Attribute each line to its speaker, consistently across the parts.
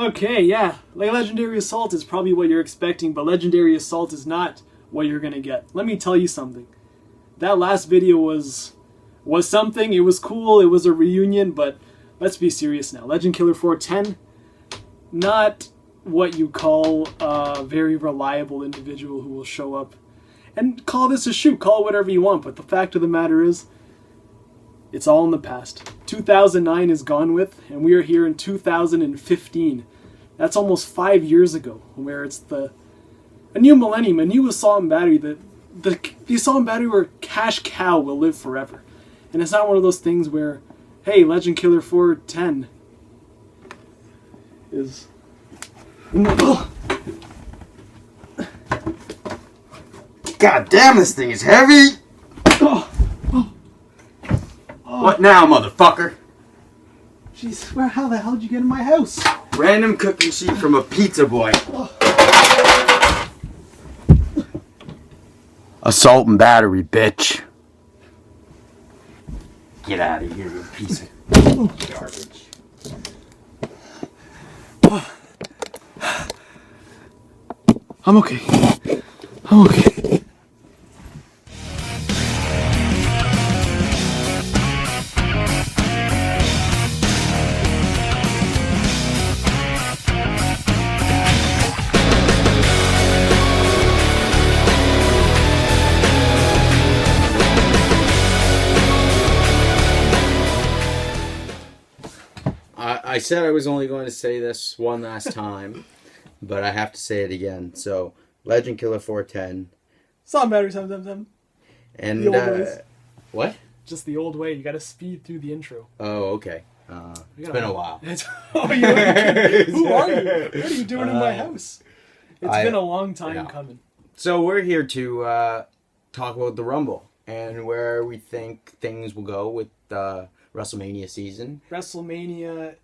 Speaker 1: Okay, yeah. Like Legendary Assault is probably what you're expecting, but Legendary Assault is not what you're gonna get. Let me tell you something. That last video was something. It was cool. It was a reunion, but let's be serious now. Legend Killer 410, not what you call a very reliable individual who will show up and call this a shoot. Call it whatever you want, but the fact of the matter is, it's all in the past. 2009 is gone with, and we are here in 2015. That's almost 5 years ago, where it's a new millennium, a new assault and battery. The assault and battery where cash cow will live forever. And it's not one of those things where, hey, Legend Killer 410 is...
Speaker 2: God damn, this thing is heavy! What now, motherfucker?
Speaker 1: Jeez, how the hell did you get in my house?
Speaker 2: Random cooking sheet from a pizza boy. Assault and battery, bitch. Get out of here, you piece of garbage.
Speaker 1: I'm okay. I'm okay.
Speaker 2: I said I was only going to say this one last time, but I have to say it again. So, Legend Killer 410.
Speaker 1: Assault and battery 777.
Speaker 2: And,
Speaker 1: the old ways.
Speaker 2: What?
Speaker 1: Just the old way. You gotta speed through the intro.
Speaker 2: Oh, okay. It's been a while.
Speaker 1: Oh, you're like, who are you? What are you doing in my house? It's been a long time coming.
Speaker 2: So we're here to talk about the Rumble and where we think things will go with WrestleMania season.
Speaker 1: WrestleMania,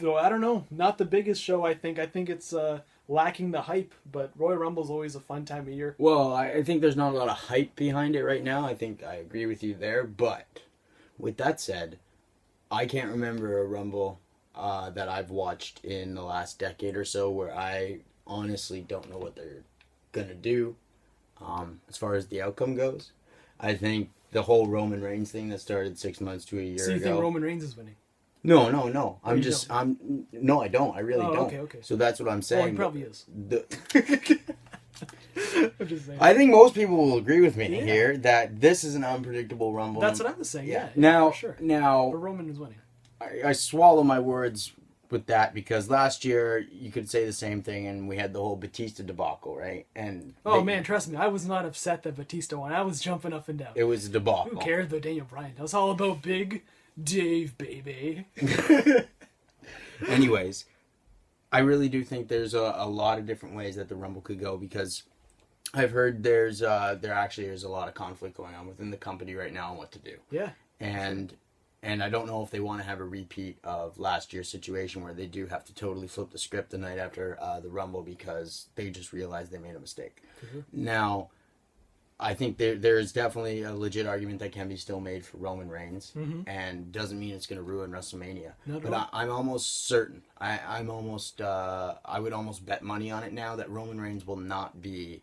Speaker 1: though, I don't know. Not the biggest show, I think. I think it's lacking the hype, but Royal Rumble's always a fun time of year.
Speaker 2: Well, I think there's not a lot of hype behind it right now. I think I agree with you there, but with that said, I can't remember a Rumble that I've watched in the last decade or so where I honestly don't know what they're gonna do as far as the outcome goes. I think the whole Roman Reigns thing that started 6 months to a year ago.
Speaker 1: So you think Roman Reigns is winning?
Speaker 2: No. No, I don't. I really don't.
Speaker 1: Okay.
Speaker 2: So that's what I'm saying.
Speaker 1: Well, he probably is. I'm just saying.
Speaker 2: I think most people will agree with me here that this is an unpredictable Rumble.
Speaker 1: That's what I was saying. Yeah.
Speaker 2: Now,
Speaker 1: for sure.
Speaker 2: Now,
Speaker 1: but Roman is winning.
Speaker 2: I swallow my words with that because last year you could say the same thing, and we had the whole Batista debacle, right? And
Speaker 1: man, trust me, I was not upset that Batista won. I was jumping up and down.
Speaker 2: It was a debacle.
Speaker 1: Who cares about Daniel Bryan? It was all about Big Dave, baby.
Speaker 2: Anyways, I really do think there's a lot of different ways that the Rumble could go because I've heard there actually is a lot of conflict going on within the company right now on what to do.
Speaker 1: Yeah.
Speaker 2: And I don't know if they want to have a repeat of last year's situation where they do have to totally flip the script the night after the Rumble because they just realized they made a mistake. Mm-hmm. Now, I think there is definitely a legit argument that can be still made for Roman Reigns, and doesn't mean it's going to ruin WrestleMania. I'm almost certain. I would almost bet money on it now that Roman Reigns will not be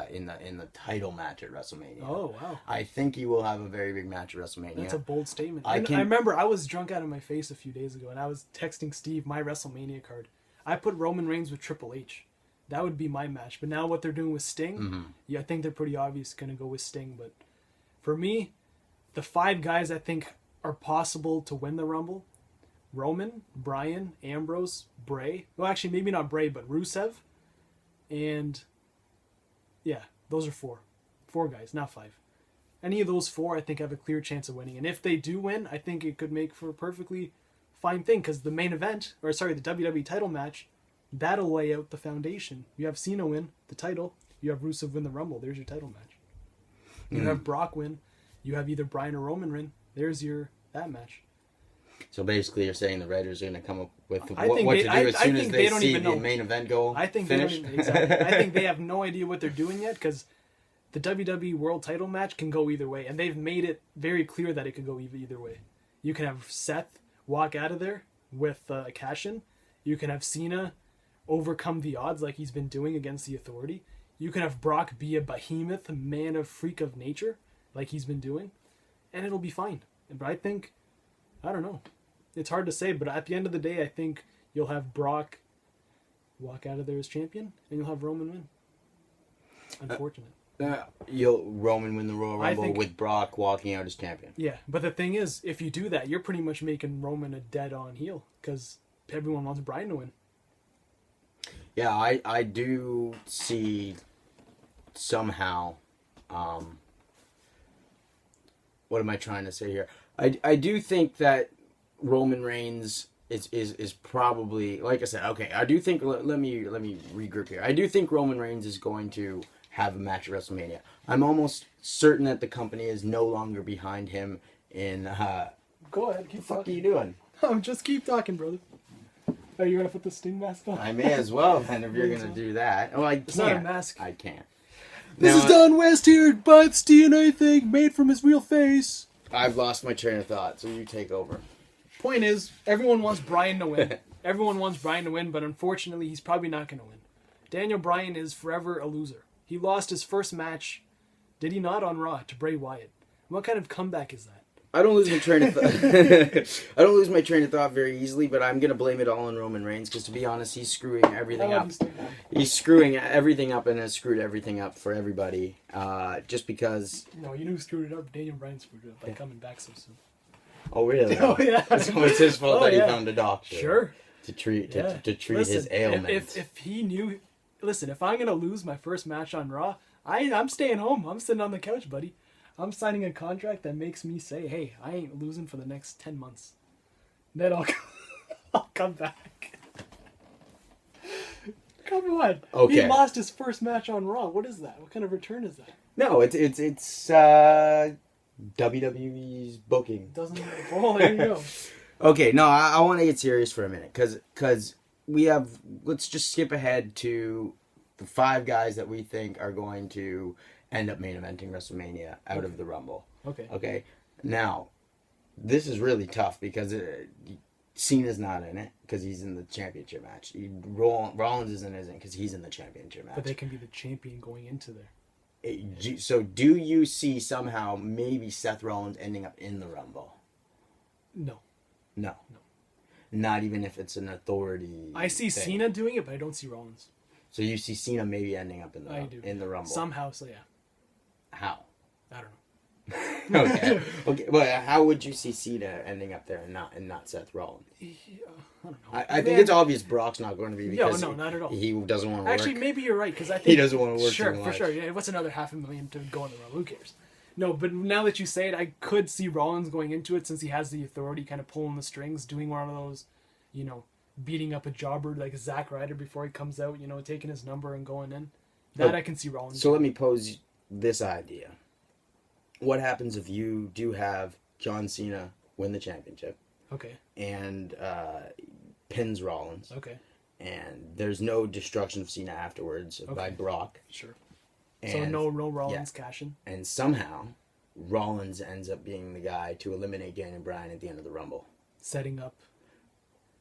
Speaker 2: in the title match at WrestleMania.
Speaker 1: Oh wow!
Speaker 2: I think he will have a very big match at WrestleMania.
Speaker 1: That's a bold statement. I remember I was drunk out of my face a few days ago, and I was texting Steve my WrestleMania card. I put Roman Reigns with Triple H. That would be my match. But now what they're doing with Sting, I think they're pretty obvious going to go with Sting. But for me, the 5 guys I think are possible to win the Rumble: Roman, Bryan, Ambrose, Bray. Well, actually, maybe not Bray, but Rusev, and yeah, those are 4. 4 guys, not 5. Any of those 4, I think, have a clear chance of winning. And if they do win, I think it could make for a perfectly fine thing. Because the main event, the WWE title match, that'll lay out the foundation. You have Cena win the title. You have Rusev win the Rumble. There's your title match. You have Brock win. You have either Bryan or Roman win. There's that match.
Speaker 2: So basically, you're saying the writers are going to come up with what to do as soon as
Speaker 1: they
Speaker 2: see the main event go finish?
Speaker 1: Exactly. I think they have no idea what they're doing yet because the WWE World Title match can go either way, and they've made it very clear that it could go either way. You can have Seth walk out of there with a cash-in. You can have Cena overcome the odds like he's been doing against the Authority. You can have Brock be a behemoth, a man of freak of nature, like he's been doing, and it'll be fine. But I think, I don't know. It's hard to say, but at the end of the day, I think you'll have Brock walk out of there as champion, and you'll have Roman win. Unfortunate.
Speaker 2: Roman win the Royal Rumble with Brock walking out as champion.
Speaker 1: Yeah, but the thing is, if you do that, you're pretty much making Roman a dead-on heel, because everyone wants Bryan to win.
Speaker 2: Yeah, I do see somehow, what am I trying to say here? I do think that Roman Reigns is probably, like I said, okay, I do think, let me regroup here. I do think Roman Reigns is going to have a match at WrestleMania. I'm almost certain that the company is no longer behind him in,
Speaker 1: Go ahead, keep talking.
Speaker 2: What are you doing?
Speaker 1: Just keep talking, brother. Are you going to put the Sting mask on?
Speaker 2: I may as well, then, if you're going to do that. Oh, I can't.
Speaker 1: It's not a mask.
Speaker 2: I can't.
Speaker 1: This is Don West here, Butts DNA thing made from his real face.
Speaker 2: I've lost my train of thought, so you take over.
Speaker 1: Point is, everyone wants Bryan to win. Everyone wants Bryan to win, but unfortunately, he's probably not going to win. Daniel Bryan is forever a loser. He lost his first match, did he not, on Raw, to Bray Wyatt. What kind of comeback is that?
Speaker 2: I don't lose my train of thought. I don't lose my train of thought very easily, but I'm gonna blame it all on Roman Reigns because, to be honest, he's screwing everything up. He's screwing everything up and has screwed everything up for everybody. Just because.
Speaker 1: No, you know who screwed it up? Daniel Bryan screwed it up by coming back so soon.
Speaker 2: Oh really?
Speaker 1: Oh yeah.
Speaker 2: So it's his fault that he found a doctor.
Speaker 1: Sure.
Speaker 2: To treat his ailments.
Speaker 1: If he knew, listen, if I'm gonna lose my first match on Raw, I'm staying home. I'm sitting on the couch, buddy. I'm signing a contract that makes me say, hey, I ain't losing for the next 10 months. Then I'll come back. Come on.
Speaker 2: Okay.
Speaker 1: He lost his first match on Raw. What is that? What kind of return is that?
Speaker 2: No, it's WWE's booking.
Speaker 1: Doesn't. Oh, there you go.
Speaker 2: Okay, no, I want to get serious for a minute because we have. Let's just skip ahead to the 5 guys that we think are going to end up main eventing WrestleMania out of the Rumble. Okay. Now, this is really tough because Cena's not in it because he's in the championship match. Rollins isn't because he's in the championship match.
Speaker 1: But they can be the champion going into there.
Speaker 2: So do you see somehow maybe Seth Rollins ending up in the Rumble?
Speaker 1: No.
Speaker 2: Not even if it's an authority.
Speaker 1: I see thing. Cena doing it, but I don't see Rollins.
Speaker 2: So you see Cena maybe ending up in the Rumble.
Speaker 1: Somehow, so yeah.
Speaker 2: How?
Speaker 1: I don't know.
Speaker 2: Okay. Well, how would you see Cena ending up there and not Seth Rollins?
Speaker 1: I don't know.
Speaker 2: I think it's obvious Brock's not going to be because
Speaker 1: no, not at all.
Speaker 2: He doesn't want to work.
Speaker 1: Actually, maybe you're right because I think
Speaker 2: he doesn't want to work.
Speaker 1: Sure,
Speaker 2: too much.
Speaker 1: for sure. Yeah, what's another $500,000 to go in the Rumble? Who cares? No, but now that you say it, I could see Rollins going into it since he has the authority, kind of pulling the strings, doing one of those, beating up a jobber like Zack Ryder before he comes out, taking his number and going in. That I can see Rollins.
Speaker 2: So let me pose this idea. What happens if you do have John Cena win the championship?
Speaker 1: Okay.
Speaker 2: And pins Rollins.
Speaker 1: Okay.
Speaker 2: And there's no destruction of Cena afterwards by Brock.
Speaker 1: Sure. And, so no Rollins cashing.
Speaker 2: And somehow Rollins ends up being the guy to eliminate Daniel Bryan at the end of the Rumble.
Speaker 1: Setting up.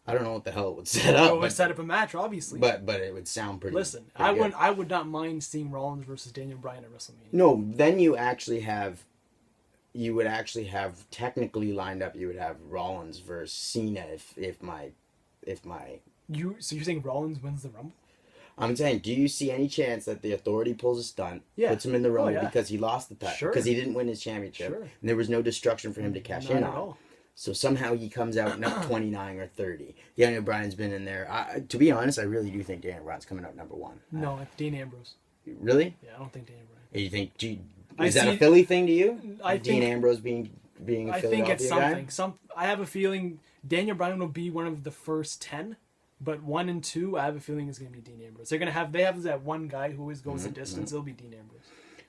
Speaker 2: I don't know what the hell it would set up.
Speaker 1: It would set up a match, obviously.
Speaker 2: But it would sound pretty.
Speaker 1: Listen,
Speaker 2: pretty
Speaker 1: I would not mind seeing Rollins versus Daniel Bryan at WrestleMania.
Speaker 2: No, then you would actually have technically lined up. You would have Rollins versus Cena if my.
Speaker 1: So you're saying Rollins wins the Rumble?
Speaker 2: I'm saying, do you see any chance that the authority pulls a stunt, puts him in the Rumble because he lost the title, because he didn't win his championship, and there was no destruction for him to cash in on? So somehow he comes out not 29 or 30. Daniel Bryan's been in there. To be honest, I really do think Daniel Bryan's coming out number 1.
Speaker 1: No, it's Dean Ambrose.
Speaker 2: Really?
Speaker 1: Yeah, I don't think Daniel Bryan.
Speaker 2: You think? Is that a Philly thing to you? Dean Ambrose being a Philadelphia
Speaker 1: I think it's something.
Speaker 2: Guy?
Speaker 1: I have a feeling Daniel Bryan will be one of the first 10. But 1 and 2, I have a feeling is going to be Dean Ambrose. They have that one guy who always goes the distance. It'll be Dean Ambrose.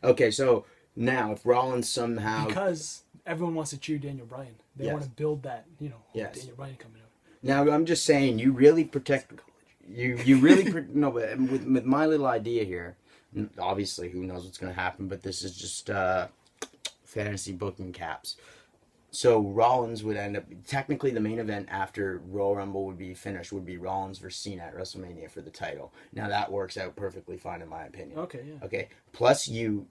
Speaker 2: Okay, so now if Rollins somehow
Speaker 1: because everyone wants to cheer Daniel Bryan, they want to build that Daniel Bryan coming out.
Speaker 2: Now I'm just saying, you really protect. You really no, but with my little idea here, obviously who knows what's going to happen, but this is just fantasy booking caps. So Rollins would end up, technically the main event after Royal Rumble would be finished would be Rollins versus Cena at WrestleMania for the title. Now that works out perfectly fine in my opinion.
Speaker 1: Okay, yeah.
Speaker 2: Okay. Plus you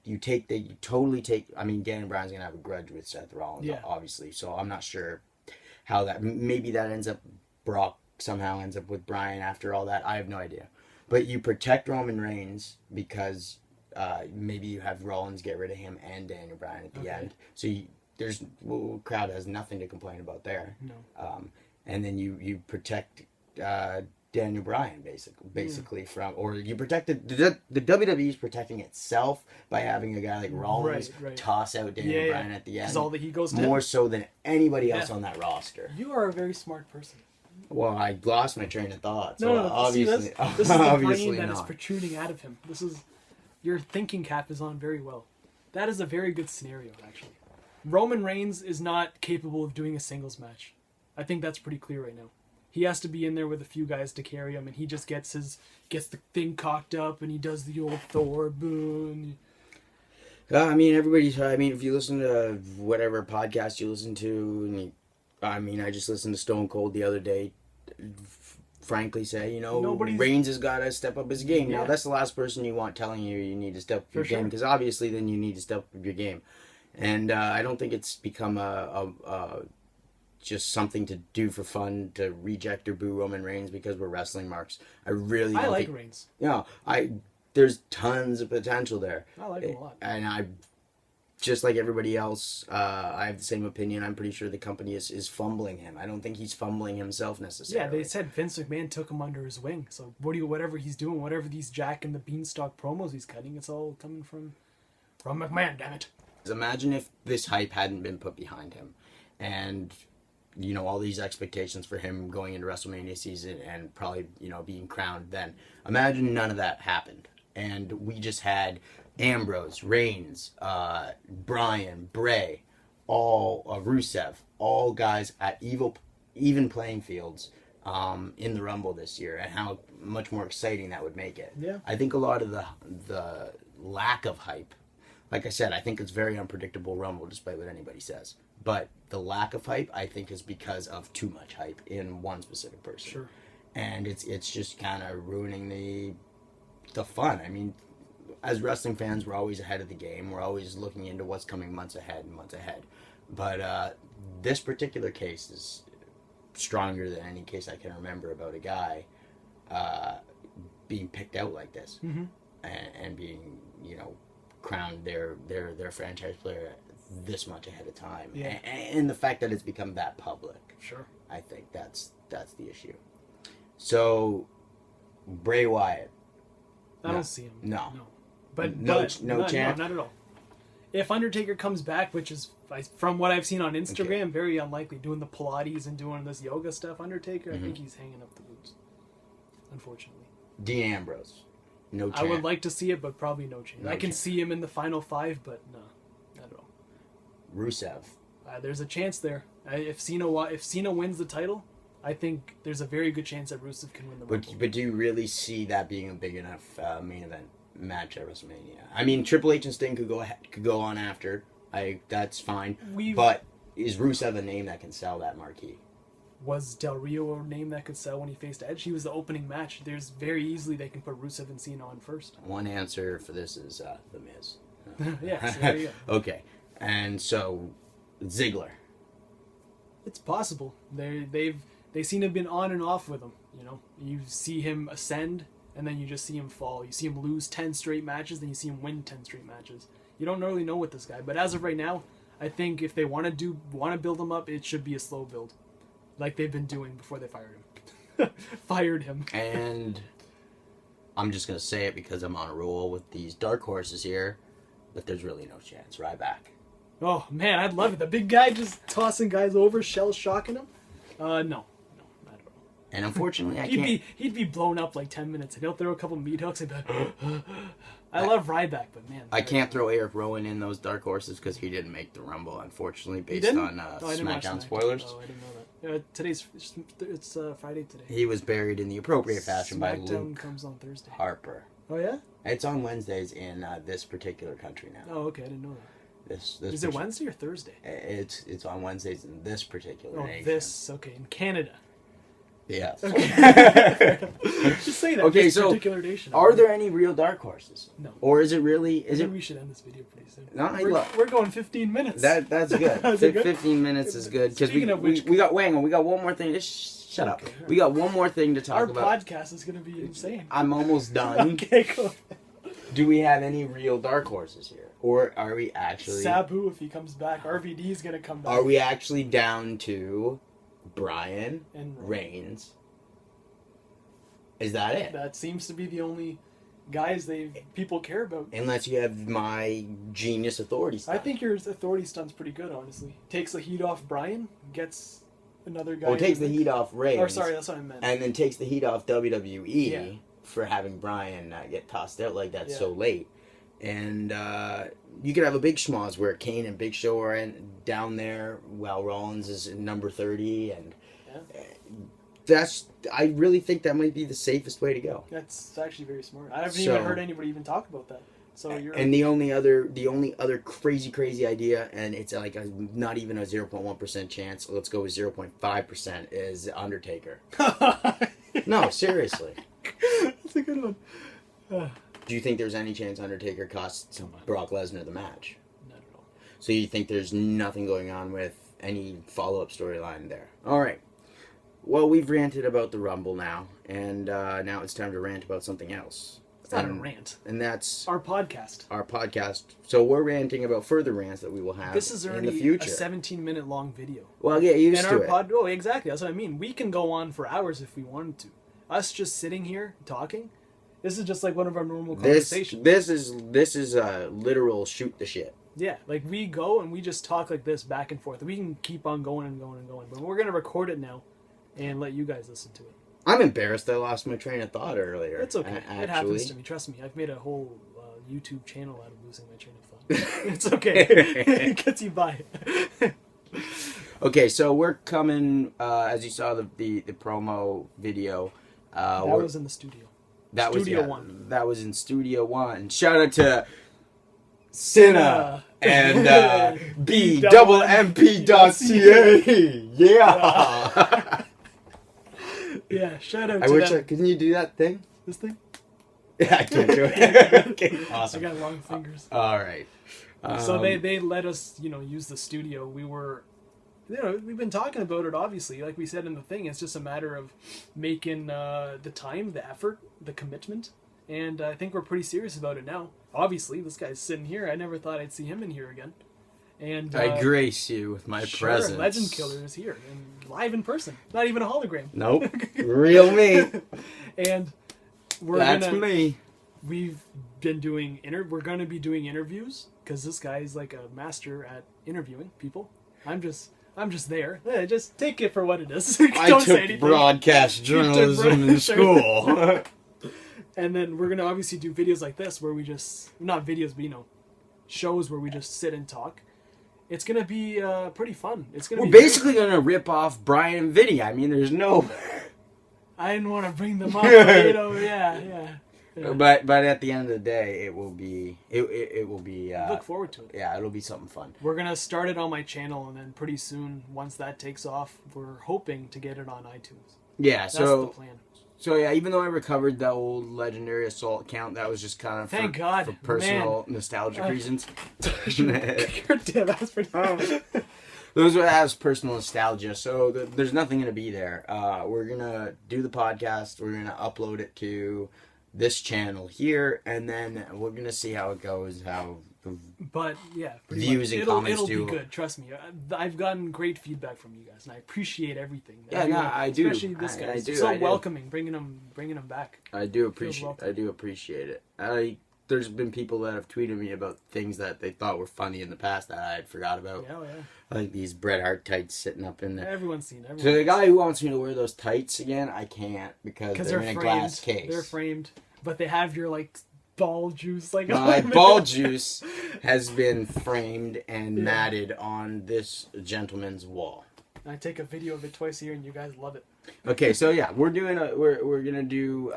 Speaker 2: totally take, I mean, Daniel Bryan's going to have a grudge with Seth Rollins, obviously. So I'm not sure how that, maybe that ends up, Brock somehow ends up with Bryan after all that. I have no idea. But you protect Roman Reigns because maybe you have Rollins get rid of him and Daniel Bryan at the end. So crowd has nothing to complain about there.
Speaker 1: No.
Speaker 2: And then you protect Daniel Bryan basically from, or you protect the WWE is protecting itself by having a guy like Rollins toss out Daniel Bryan at the end.
Speaker 1: All the heat goes to
Speaker 2: more
Speaker 1: him.
Speaker 2: so than anybody else on that roster.
Speaker 1: You are a very smart person.
Speaker 2: Well, I lost my train of thought.
Speaker 1: So
Speaker 2: no, obviously,
Speaker 1: this is the brain that is protruding out of him. Your thinking cap is on very well. That is a very good scenario, actually. Roman Reigns is not capable of doing a singles match. I think that's pretty clear right now. He has to be in there with a few guys to carry him, and he just gets the thing cocked up, and he does the old Thor boom.
Speaker 2: I mean, if you listen to whatever podcast you listen to, I just listened to Stone Cold the other day, frankly say, Reigns has got to step up his game. Now, that's the last person you want telling you need to step up your game, because obviously then you need to step up your game. And I don't think it's become just something to do for fun to reject or boo Roman Reigns because we're wrestling marks. I like
Speaker 1: Reigns.
Speaker 2: There's tons of potential there.
Speaker 1: I like him a lot.
Speaker 2: And just like everybody else, I have the same opinion. I'm pretty sure the company is fumbling him. I don't think he's fumbling himself necessarily.
Speaker 1: Yeah, they said Vince McMahon took him under his wing. So whatever he's doing, whatever these Jack and the Beanstalk promos he's cutting, it's all coming from McMahon, damn it.
Speaker 2: Imagine if this hype hadn't been put behind him and, all these expectations for him going into WrestleMania season and probably, being crowned then. Imagine none of that happened. And we just had Ambrose, Reigns, Bryan, Bray, all Rusev, all guys at even playing fields in the Rumble this year, and how much more exciting that would make it.
Speaker 1: Yeah.
Speaker 2: I think a lot of the lack of hype, like I said, I think it's very unpredictable Rumble, despite what anybody says. But the lack of hype, I think, is because of too much hype in one specific person.
Speaker 1: Sure.
Speaker 2: And it's just kind of ruining the fun. I mean, as wrestling fans, we're always ahead of the game. We're always looking into what's coming months ahead. But this particular case is stronger than any case I can remember about a guy being picked out like this and being, crowned their franchise player this much ahead of time.
Speaker 1: Yeah.
Speaker 2: And the fact that it's become that public.
Speaker 1: Sure.
Speaker 2: I think that's the issue. So, Bray Wyatt.
Speaker 1: I don't see him.
Speaker 2: No.
Speaker 1: But
Speaker 2: no chance?
Speaker 1: No, not at all. If Undertaker comes back, which is, from what I've seen on Instagram, very unlikely, doing the Pilates and doing this yoga stuff, Undertaker, I think he's hanging up the boots. Unfortunately.
Speaker 2: Dean Ambrose. No chance.
Speaker 1: I would like to see it, but probably no chance. I can see him in the final 5, but no. Not at all.
Speaker 2: Rusev.
Speaker 1: There's a chance there. If Cena wins the title, I think there's a very good chance that Rusev can win the Rumble.
Speaker 2: But do you really see that being a big enough main event match at WrestleMania? I mean, Triple H and Sting could go on after. That's fine. But is Rusev a name that can sell that marquee?
Speaker 1: Was Del Rio a name that could sell when he faced Edge? He was the opening match. There's very easily they can put Rusev and Cena on first.
Speaker 2: One answer for this is The Miz.
Speaker 1: Yeah, so there you go.
Speaker 2: Okay, and so Ziggler.
Speaker 1: It's possible. They seem to have been on and off with him. You see him ascend, and then you just see him fall. You see him lose 10 straight matches, then you see him win 10 straight matches. You don't really know with this guy, but as of right now, I think if they want to build him up, it should be a slow build, like they've been doing before they fired him.
Speaker 2: And I'm just gonna say it because I'm on a roll with these dark horses here, but there's really no chance. Ryback.
Speaker 1: Oh man, I'd love it. The big guy just tossing guys over, shell shocking them. No, not at all.
Speaker 2: And unfortunately,
Speaker 1: he'd be blown up like 10 minutes, and he'll throw a couple meat hooks and be like, I love Ryback, but man,
Speaker 2: I can't throw Eric Rowan in those dark horses because he didn't make the Rumble, unfortunately, based on SmackDown spoilers.
Speaker 1: Oh, I didn't know that. It's Friday today.
Speaker 2: He was buried in the appropriate fashion by Luke
Speaker 1: comes on Thursday.
Speaker 2: Harper.
Speaker 1: Oh yeah?
Speaker 2: It's on Wednesdays in this particular country now.
Speaker 1: Oh okay, I didn't know Is it Wednesday or Thursday?
Speaker 2: It's on Wednesdays in this particular nation.
Speaker 1: Okay, in Canada.
Speaker 2: Yes.
Speaker 1: Okay. Just say that.
Speaker 2: Okay,
Speaker 1: this
Speaker 2: so
Speaker 1: particular nation.
Speaker 2: are there any real dark horses?
Speaker 1: No.
Speaker 2: Or is it really?
Speaker 1: We should end this video pretty soon.
Speaker 2: No,
Speaker 1: we're going 15 minutes.
Speaker 2: That's good. 15 minutes is good because we got Wang. We got one more thing. Just shut up. We got one more thing to talk about.
Speaker 1: Our podcast is going to be insane.
Speaker 2: I'm almost done.
Speaker 1: Okay, go ahead.
Speaker 2: Do we have any real dark horses here, or are we actually
Speaker 1: Sabu? If he comes back, RVD is going to come back.
Speaker 2: Are we actually down to Bryan
Speaker 1: and
Speaker 2: Reigns? Is that it?
Speaker 1: That seems to be the only guys people care about.
Speaker 2: Unless you have my genius authority stunt.
Speaker 1: I think your authority stunt's pretty good, honestly. Takes the heat off Bryan, gets another guy.
Speaker 2: Well, takes the heat off Reigns.
Speaker 1: Or sorry, that's what I meant.
Speaker 2: And then takes the heat off WWE for having Bryan get tossed out like that so late. And you could have a big schmoz where Kane and Big Show are down there while Rollins is in number 30. And I really think that might be the safest way to go.
Speaker 1: That's actually very smart. I haven't even heard anybody even talk about that. So
Speaker 2: and the only other crazy idea, and it's like not even a 0.1% chance. Let's go with 0.5% is Undertaker. No, seriously.
Speaker 1: That's a good one.
Speaker 2: Do you think there's any chance Undertaker costs Brock Lesnar the match?
Speaker 1: Not at all.
Speaker 2: So you think there's nothing going on with any follow-up storyline there? All right. Well, we've ranted about the Rumble now, and now it's time to rant about something else.
Speaker 1: It's not a rant.
Speaker 2: And that's
Speaker 1: our podcast.
Speaker 2: Our podcast. So we're ranting about further rants that we will have in the future.
Speaker 1: This is already a 17-minute long video.
Speaker 2: Well, get used to it.
Speaker 1: Oh, exactly. That's what I mean. We can go on for hours if we wanted to. Us just sitting here talking, this is just like one of our normal conversations.
Speaker 2: This is a literal shoot the shit.
Speaker 1: Yeah, like we go and we just talk like this back and forth. We can keep on going and going and going. But we're going to record it now and let you guys listen to it.
Speaker 2: I'm embarrassed I lost my train of thought earlier.
Speaker 1: It's okay. It happens to me. Trust me. I've made a whole YouTube channel out of losing my train of thought. It's okay. It gets you by.
Speaker 2: Okay, so we're coming, as you saw the promo video.
Speaker 1: That was in the studio. Studio One.
Speaker 2: That was in Studio One. Shout out to Cinna and BMP.ca. Yeah.
Speaker 1: Yeah, shout out to them.
Speaker 2: Can you do that thing?
Speaker 1: This thing?
Speaker 2: Yeah, I can't do it. Okay, awesome.
Speaker 1: I got long fingers.
Speaker 2: All right.
Speaker 1: So they let us, use the studio. We've been talking about it, obviously. Like we said in the thing, it's just a matter of making the time, the effort, the commitment. And I think we're pretty serious about it now. Obviously, this guy's sitting here. I never thought I'd see him in here again. And
Speaker 2: I grace you with my presence.
Speaker 1: Legend Killer is here, and live in person. Not even a hologram.
Speaker 2: Nope. Real me.
Speaker 1: And
Speaker 2: That's me.
Speaker 1: We've been doing we're going to be doing interviews, because this guy's like a master at interviewing people. I'm just there. Yeah, just take it for what it is.
Speaker 2: I took broadcast journalism in school.
Speaker 1: And then we're going to obviously do videos like this where we just, not videos, but shows where we just sit and talk. It's going to be pretty fun. We're
Speaker 2: basically going to rip off Bryan and Vinny. I mean, there's no...
Speaker 1: I didn't want to bring them up, but yeah.
Speaker 2: But at the end of the day, it will be... It will be...
Speaker 1: Look forward to it.
Speaker 2: Yeah, it'll be something fun.
Speaker 1: We're going to start it on my channel, and then pretty soon, once that takes off, we're hoping to get it on iTunes.
Speaker 2: Yeah,
Speaker 1: That's the plan.
Speaker 2: So yeah, even though I recovered the old Legendary Assault account, that was just kind of for personal nostalgic reasons.
Speaker 1: That was pretty
Speaker 2: Those were as personal nostalgia, so there's nothing going to be there. We're going to do the podcast, we're going to upload it to this channel here, and then we're going to see how it goes,
Speaker 1: But yeah,
Speaker 2: views and comments
Speaker 1: it'll be good. Trust me, I've gotten great feedback from you guys, and I appreciate everything.
Speaker 2: Yeah, I do.
Speaker 1: Especially this guy. It's so welcoming, bringing him back.
Speaker 2: I do appreciate it. There's been people that have tweeted me about things that they thought were funny in the past that I had forgot about.
Speaker 1: Yeah.
Speaker 2: Like these Bret Hart tights sitting up in there.
Speaker 1: Everyone's seen it.
Speaker 2: So the guy who wants me to wear those tights again, I can't because they're in a glass case.
Speaker 1: They're framed, but they have your ball juice.
Speaker 2: My ball juice has been framed and matted on this gentleman's wall.
Speaker 1: I take a video of it twice a year, and you guys love it.
Speaker 2: Okay, so yeah, we're gonna do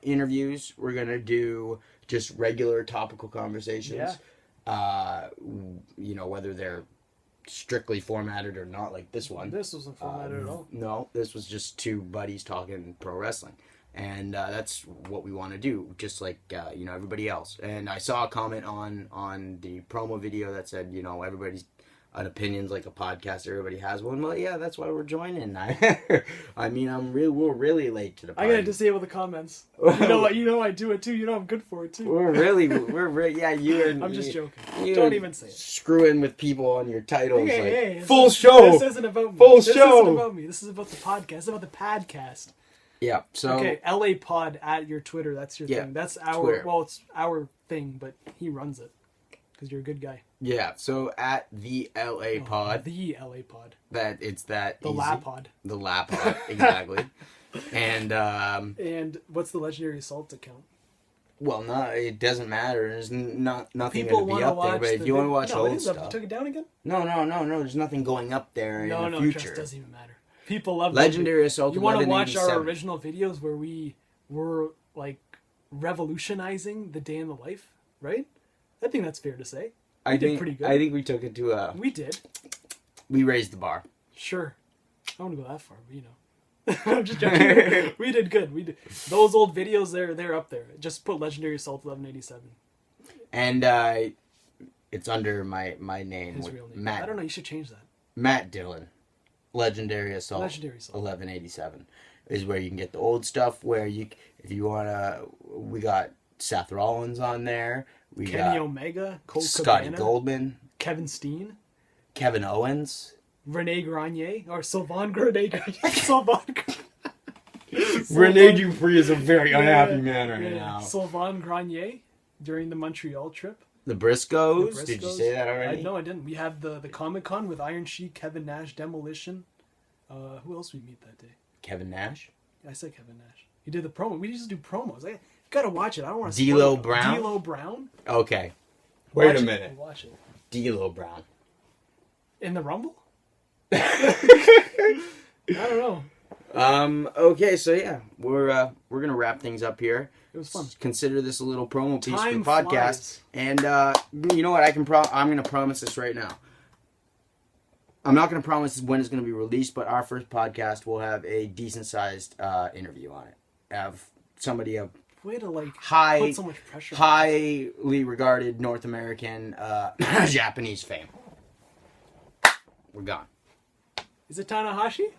Speaker 2: interviews. We're gonna do just regular topical conversations.
Speaker 1: Yeah.
Speaker 2: whether they're strictly formatted or not, like this one.
Speaker 1: This wasn't formatted at all.
Speaker 2: No, this was just two buddies talking pro wrestling. And that's what we want to do, just like, everybody else. And I saw a comment on the promo video that said, everybody's an opinion's like a podcast, everybody has one. Well, yeah, that's why we're joining. We're really late to the party.
Speaker 1: I gotta disable the comments. You know I do it too. You know I'm good for it too.
Speaker 2: We're really, you and...
Speaker 1: I'm just joking. Don't even say it.
Speaker 2: Screwing with people on your titles.
Speaker 1: Hey,
Speaker 2: full show!
Speaker 1: This isn't about me.
Speaker 2: Full show!
Speaker 1: This isn't about me. This is about the podcast. It's about the podcast.
Speaker 2: Yeah, so...
Speaker 1: Okay, LA Pod at your Twitter. That's your thing. That's our...
Speaker 2: Twitter.
Speaker 1: Well, it's our thing, but he runs it. Because you're a good guy.
Speaker 2: Yeah, so at the LA Pod.
Speaker 1: The LA Pod.
Speaker 2: It's that
Speaker 1: the
Speaker 2: easy.
Speaker 1: La Pod.
Speaker 2: The La Pod, exactly.
Speaker 1: And what's the Legendary Assault account?
Speaker 2: Well, no, it doesn't matter. There's nothing
Speaker 1: People
Speaker 2: going to be up there. But if you want to watch old stuff...
Speaker 1: Took it down again?
Speaker 2: No. There's nothing going up there in the future.
Speaker 1: No, it doesn't even matter. People love
Speaker 2: Legendary Assault 1187.
Speaker 1: You want to watch our original videos where we were, revolutionizing the day in the life, right? I think that's fair to say. We did pretty good.
Speaker 2: I think we took it to
Speaker 1: We did.
Speaker 2: We raised the bar.
Speaker 1: Sure. I don't want to go that far, but I'm just joking. We did good. We did. Those old videos, they're up there. Just put Legendary Assault 1187.
Speaker 2: And it's under my name.
Speaker 1: His real name.
Speaker 2: Matt.
Speaker 1: I don't know. You should change that.
Speaker 2: Matt Dillon. Legendary Assault 1187 is where you can get the old stuff. If you wanna, we got Seth Rollins on there. We
Speaker 1: Kenny
Speaker 2: got
Speaker 1: Omega, Colt
Speaker 2: Scotty
Speaker 1: Cabana,
Speaker 2: Goldman,
Speaker 1: Kevin Steen,
Speaker 2: Kevin Owens,
Speaker 1: Rene Grenier, or Sylvain Grenier.
Speaker 2: Rene Dupree is a very unhappy man right now.
Speaker 1: Sylvain Grenier during the Montreal trip.
Speaker 2: The Briscoes. Did you say that already?
Speaker 1: No, I didn't. We have the Comic Con with Iron Sheik, Kevin Nash, Demolition. Who else we meet that day?
Speaker 2: Kevin Nash?
Speaker 1: I said Kevin Nash. He did the promo. We just do promos. You gotta watch it. I don't want to
Speaker 2: D'Lo Brown?
Speaker 1: D'Lo Brown?
Speaker 2: Okay.
Speaker 1: Wait a minute. Watch it.
Speaker 2: D'Lo Brown.
Speaker 1: In the Rumble? I don't know.
Speaker 2: Okay, so yeah, we're gonna wrap things up here.
Speaker 1: It was fun.
Speaker 2: Consider this a little promo piece
Speaker 1: Time
Speaker 2: for the podcast.
Speaker 1: flies.
Speaker 2: And you know what? I'm gonna promise this right now. I'm not gonna promise when it's gonna be released, but our first podcast will have a decent sized interview on it. Have somebody of
Speaker 1: way to
Speaker 2: put
Speaker 1: so much pressure.
Speaker 2: Highly regarded North American Japanese fame. We're gone.
Speaker 1: Is it Tanahashi?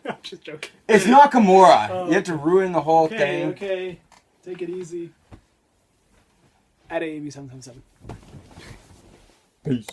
Speaker 1: I'm just joking.
Speaker 2: It's Nakamura. You have to ruin the whole thing.
Speaker 1: Okay. Take it easy. At AAB777.
Speaker 2: Peace.